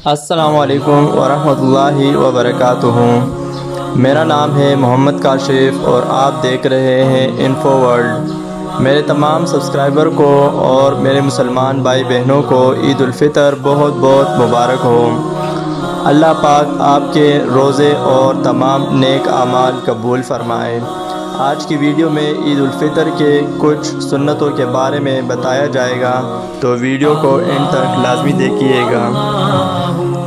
السلام علیکم ورحمۃ اللہ وبرکاتہ۔ میرا نام ہے محمد کاشف اور آپ دیکھ رہے ہیں انفو ورلڈ۔ میرے تمام سبسکرائبر کو اور میرے مسلمان بھائی بہنوں کو عید الفطر بہت بہت مبارک ہو۔ اللہ پاک آپ کے روزے اور تمام نیک اعمال قبول فرمائے۔ آج کی ویڈیو میں عید الفطر کے کچھ سنتوں کے بارے میں بتایا جائے گا، تو ویڈیو کو اینڈ تک لازمی دیکھیے گا۔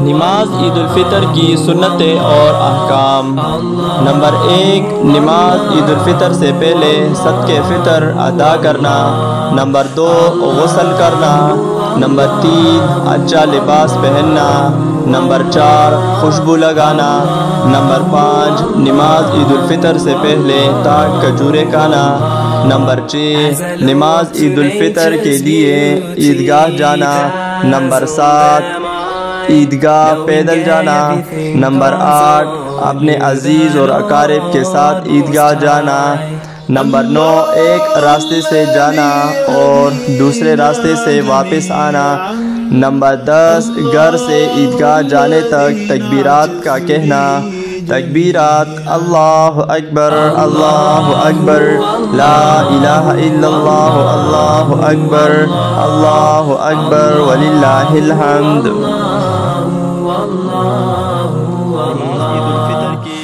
نماز عید الفطر کی سنتیں اور احکام۔ نمبر 1، نماز عید الفطر سے پہلے صدقہ فطر ادا کرنا۔ نمبر 2، غسل کرنا۔ نمبر 3، اچھا لباس پہننا۔ نمبر 4، خوشبو لگانا۔ نمبر 5، نماز عید الفطر سے پہلے تاک کھجورے کھانا۔ نمبر 6، نماز عید الفطر کے لیے عیدگاہ جانا۔ نمبر 7، عیدگاہ پیدل جانا۔ نمبر 8، اپنے عزیز اور اقارب کے ساتھ عیدگاہ جانا۔ نمبر 9، ایک راستے سے جانا اور دوسرے راستے سے واپس آنا۔ نمبر 10، گھر سے عیدگاہ جانے تک تکبیرات کا کہنا۔ تکبیرات: اللہ اکبر، اللہ اکبر، لا الہ الا اللہ، اللہ اکبر، اللہ اکبر وللہ الحمد۔ نماز عید الفطر کی